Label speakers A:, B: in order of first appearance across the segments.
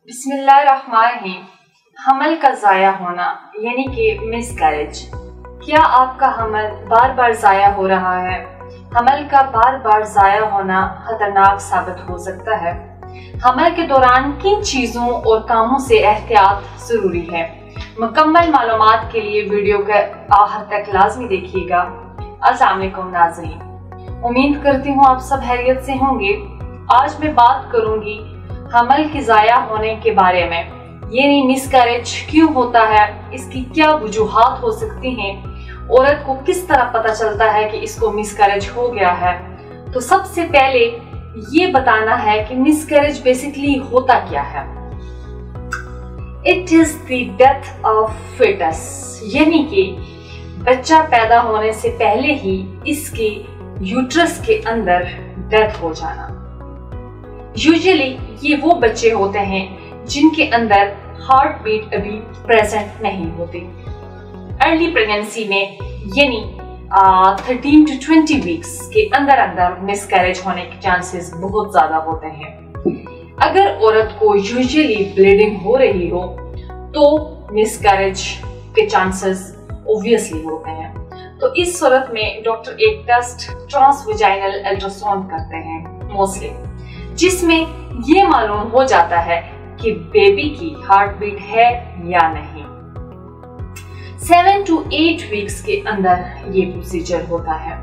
A: बिस्मिल्लाहिर्रहमानिर्रहीम। हमल का ज़ाया होना यानी कि मिसकैरेज। क्या आपका हमल बार बार ज़ाया हो रहा है? हमल का बार बार ज़ाया होना खतरनाक साबित हो सकता है। हमल के दौरान किन चीज़ों और कामों से एहतियात ज़रूरी है? मुकम्मल मालूमात के लिए वीडियो के आखिर तक लाजमी देखिएगा। अस्सलाम वालेकुम नाज़रीन, उम्मीद करती हूँ आप सब खैरियत से होंगे। आज मैं बात करूंगी हमल के ज़ाया होने के बारे में, यानी मिसकैरेज क्यों होता है, इसकी क्या वजूहात हो सकती हैं, औरत को किस तरह पता चलता है कि इसको मिसकैरेज हो गया है। तो सबसे पहले ये बताना है कि मिसकैरेज बेसिकली होता क्या है। It is the death of foetus, यानी कि बच्चा पैदा होने से पहले ही इसके यूट्रस के अंदर डेथ हो जाना। यूजुअली ये वो बच्चे होते हैं जिनके अंदर हार्ट बीट अभी प्रेजेंट नहीं होती। अर्ली प्रेगनेंसी में यानी 13 to 20 वीक्स के अंदर अंदर मिसकैरेज होने के चांसेस बहुत ज्यादा होते हैं। अगर औरत को यूजुअली ब्लीडिंग हो रही हो तो मिसकैरेज के चांसेस ऑब्वियसली होते हैं। तो इस सूरत में डॉक्टर एक टेस्ट ट्रांसवेजाइनल अल्ट्रासाउंड करते हैं मोस्टली, जिसमें ये मालूम हो जाता है कि बेबी की हार्ट बीट है या नहीं। 7 to 8 वीक्स के अंदर ये प्रोसीजर होता है।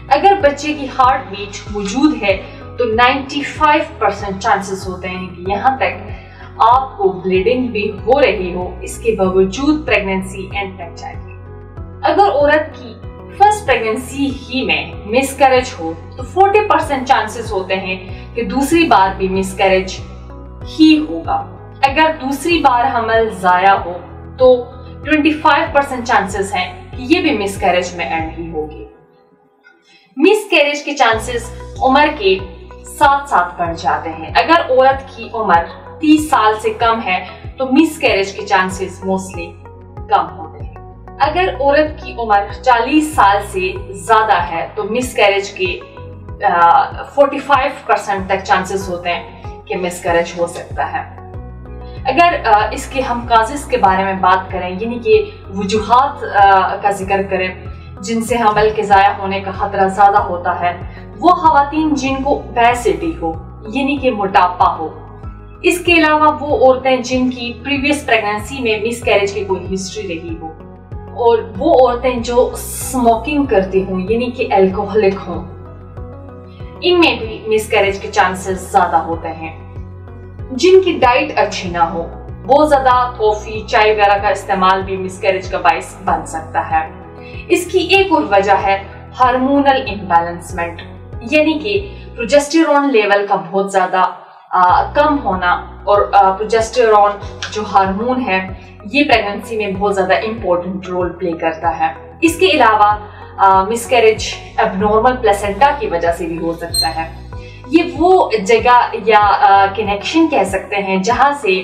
A: अगर बच्चे की हार्ट बीट मौजूद है तो 95% चांसेस होते हैं कि यहाँ तक आपको ब्लीडिंग भी हो रही हो, इसके बावजूद प्रेगनेंसी एंड तक जाएगी। अगर औरत की फर्स्ट प्रेगनेंसी ही में मिसकैरेज हो तो 40% चांसेस होते हैं कि दूसरी बार भी मिसकैरेज ही होगा। अगर दूसरी बार हमल ज़ाया हो तो 25% चांसेस हैं कि ये भी मिसकैरेज में एंड ही होगी। मिसकैरेज के चांसेस उम्र के साथ साथ बढ़ जाते हैं। अगर औरत की उम्र 30 साल से कम है तो मिसकैरेज के चांसेस मोस्टली कम होते हैं। अगर औरत की उम्र 40 साल से ज्यादा है तो मिसकैरेज के 45% तक चांसेस होते हैं कि मिसकैरेज हो सकता है। अगर इसके हम काजेस के बारे में बात करें, यानी कि वजूहात का जिक्र करें जिनसे हमल के ज़ाया होने का खतरा ज्यादा होता है, वो खवातीन जिनको ओबेसिटी हो यानी कि मोटापा हो। इसके अलावा वो औरतें जिनकी प्रीवियस प्रेगनेंसी में मिसकैरेज की कोई हिस्ट्री रही हो, और वो औरतें जो स्मोकिंग करती हों यानी कि अल्कोहलिक हों, इनमें भी मिसकैरेज के चांसेस ज्यादा होते हैं। जिनकी डाइट अच्छी ना हो, बहुत ज्यादा कॉफी चाय वगैरह का इस्तेमाल भी मिसकैरेज का बाइस बन सकता है। इसकी एक और वजह है हार्मोनल इम्बैलेंसमेंट, यानी कि प्रोजेस्टेरोन लेवल का बहुत ज्यादा कम होना। और प्रोजेस्टेरोन जो हार्मोन है ये प्रेगनेंसी में बहुत ज्यादा इम्पोर्टेंट रोल प्ले करता है। इसके अलावा मिसकैरेज एबनॉर्मल प्लेसेंटा की वजह से भी हो सकता है। ये वो जगह या कनेक्शन कह सकते हैं जहां से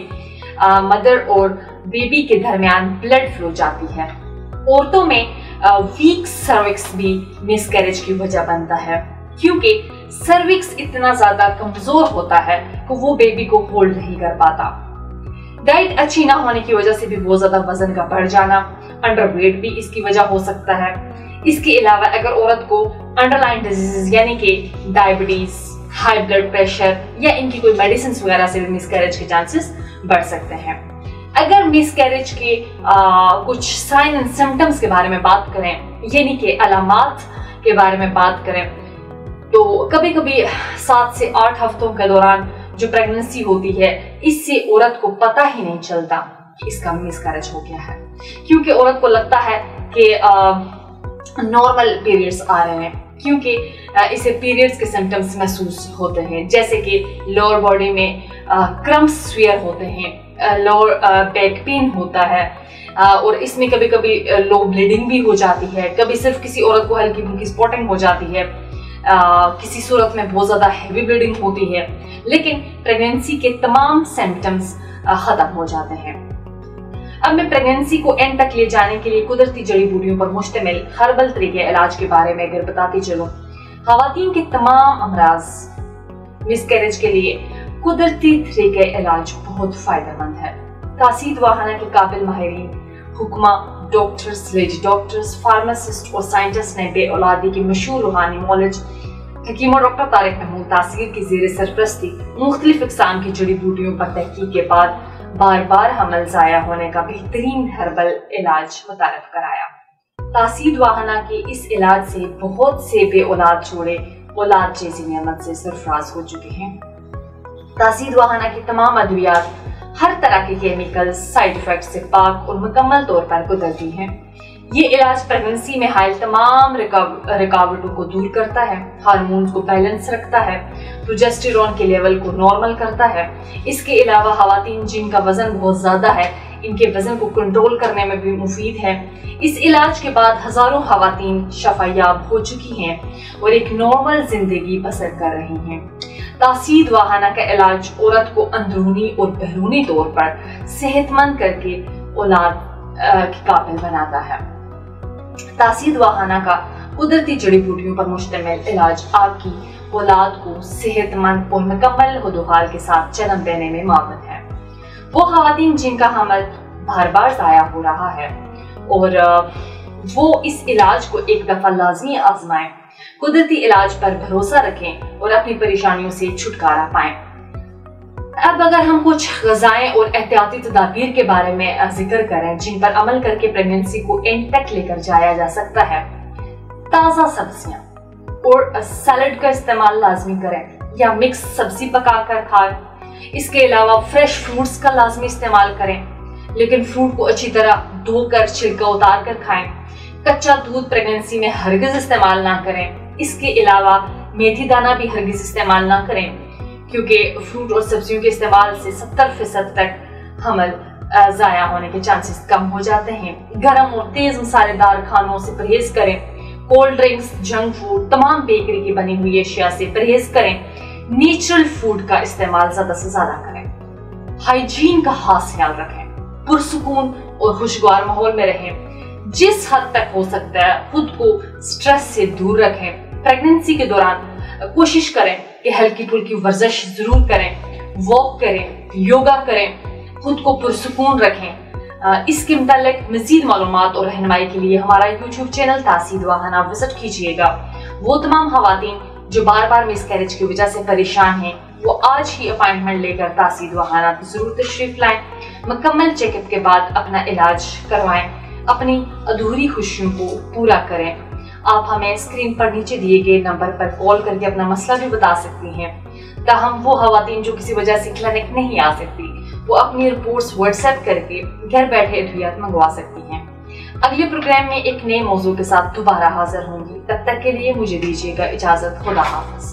A: मदर और बेबी के दरमियान ब्लड फ्लो जाती है। औरतों में वीक सर्विक्स भी मिसकैरेज की वजह बनता है, क्योंकि सर्विक्स इतना ज्यादा कमजोर होता है कि वो बेबी को होल्ड नहीं कर पाता। डाइट अच्छी ना होने की वजह से भी बहुत ज्यादा वजन का बढ़ जाना, अंडरवेट भी इसकी वजह हो सकता है। इसके अलावा अगर औरत को अंडरलाइन डिजीज यानी कि डायबिटीज, हाई ब्लड प्रेशर या इनकी कोई मेडिसिन वगैरह से भी मिसकैरेज के चांसेस बढ़ सकते हैं। अगर मिसकैरेज के कुछ साइन एंड सिम्टम्स के बारे में बात करें, यानी कि अलामात के बारे में बात करें, तो कभी कभी 7 से 8 हफ्तों के दौरान जो प्रेगनेंसी होती है, इससे औरत को पता ही नहीं चलता कि इसका मिसकैरेज हो गया है, क्योंकि औरत को लगता है कि नॉर्मल पीरियड्स आ रहे हैं, क्योंकि इसे पीरियड्स के सिम्टम्स महसूस होते हैं, जैसे कि लोअर बॉडी में क्रम्प्स स्वेयर होते हैं, लोअर बैक पेन होता है, और इसमें कभी कभी लो ब्लीडिंग भी हो जाती है। कभी सिर्फ किसी औरत को हल्की फुल्की स्पॉटिंग हो जाती है, किसी सूरत में बहुत ज्यादा हैवी ब्लीडिंग होती है, लेकिन प्रेगनेंसी के तमाम सिम्टम्स खत्म हो जाते हैं। अब मैं प्रेगनेंसी को एंड तक ले जाने के लिए कुदरती जड़ी बूटियों पर मुश्तमिल हर्बल तरीके इलाज के बारे में अगर बताती चलूं, खवातीन के तमाम अमराज मिसकैरेज के लिए कुदरती तरीके इलाज बहुत फायदेमंद है। तासीद वाहना के काबिल माहिरीन, हुक्मा, डॉक्टर्स, लेडी डॉक्टर्स, फार्मासिस्ट और साइंटिस्ट ने बेऔलादी की मशहूर रूहानी मौलज हकीम डॉक्टर तारिक महमूद तासीर की जेर सरपरस्ती मुख्तलिफ इकसाम की जड़ी बूटियों पर तहकीक के बाद बार बार हमल जाया होने का बेहतरीन हर्बल इलाज मुतारफ कराया। तासीद वाहना के इस इलाज से बहुत से बेऔलाद जोड़े औलाद जैसी नेमत से सरफराज हो चुके हैं। तासीद वाहना की तमाम अद्वियात हर तरह के केमिकल साइड इफेक्ट से पाक और मुकम्मल तौर पर कुदरती हैं। ये इलाज प्रेगनेंसी में हायल तमाम रुकावटों को दूर करता है, हार्मोन्स को बैलेंस रखता है, प्रोजेस्टेरॉन के लेवल को नॉर्मल करता है। इसके अलावा खवातीन जिनका वजन बहुत ज्यादा है, इनके वजन को कंट्रोल करने में भी मुफीद है। इस इलाज के बाद हजारों खवातीन शफायाब हो चुकी हैं और एक नॉर्मल जिंदगी बसर कर रही हैं। तासीद वाहना का इलाज औरत को अंदरूनी और बहरूनी तौर पर सेहतमंद करके औलाद के काबिल बनाता है। तासीद वाहना का कुदरती जड़ी बूटियों पर मुश्तमिल इलाज आपकी औलाद को सेहतमंद और मुकम्मल हुदूहाल के साथ जन्म देने में मावन है। वो खवातीन जिनका हमल बार बार जाया हो रहा है और वो इस इलाज को एक दफा लाजमी आजमाएं, कुदरती इलाज पर भरोसा रखें और अपनी परेशानियों से छुटकारा पाएं। अब अगर हम कुछ ग़िज़ाएं और एहतियाती तदाबीर के बारे में जिक्र करें जिन पर अमल करके प्रेगनेंसी को एंड तक लेकर जाया जा सकता है। ताज़ा सब्जियां और सैलड का इस्तेमाल लाजमी करें या मिक्स सब्जी पकाकर खाएं। इसके अलावा फ्रेश फ्रूट्स का लाजमी इस्तेमाल करें, लेकिन फ्रूट को अच्छी तरह धोकर छिलका उतार कर खाएं। कच्चा दूध प्रेगनेंसी में हरगिज इस्तेमाल ना करें। इसके अलावा मेथी दाना भी हरगिज इस्तेमाल ना करें, क्योंकि फ्रूट और सब्जियों के इस्तेमाल से 70% तक हमल जाया होने के चांसेस कम हो जाते हैं। गर्म और तेज मसालेदार खानों से परहेज करें। कोल्ड ड्रिंक्स, जंक फूड, तमाम बेकरी की बनी हुई अशिया से परहेज करें। नेचुरल फूड का इस्तेमाल ज्यादा से ज्यादा करें। हाइजीन का खास ख्याल रखें। पुरसुकून और खुशगवार माहौल में रहें। जिस हद तक हो सकता है खुद को स्ट्रेस से दूर रखें। प्रेगनेंसी के दौरान कोशिश करें कि हल्की फुल्की वर्जिश जरूर करें, वॉक करें, योगा करें, खुद को पुरसुकून रखें। इसके मुतालिक मजीद मालूमात और रहनुमाई के लिए हमारा यूट्यूब चैनल तासीद वाहना विजिट कीजिएगा। वो तमाम खवातीन जो बार बार मिसकैरेज की वजह से परेशान हैं, वो आज ही अपॉइंटमेंट लेकर तासीद वाहना जरूर तशरीफ लाएं। मुकम्मल चेकअप के बाद अपना इलाज करवाएं, अपनी अधूरी खुशियों को पूरा करें। आप हमें स्क्रीन पर नीचे दिए गए नंबर पर कॉल करके अपना मसला भी बता सकती हैं। ताहम वो खवातीन जो किसी वजह से क्लिनिक नहीं आ सकती, वो अपनी रिपोर्ट्स व्हाट्सएप करके घर बैठे अद्वियात मंगवा सकती हैं। अगले प्रोग्राम में एक नए मौजू के साथ दोबारा हाजिर होंगी। तब तक के लिए मुझे दीजिएगा इजाजत। खुदा हाफिज।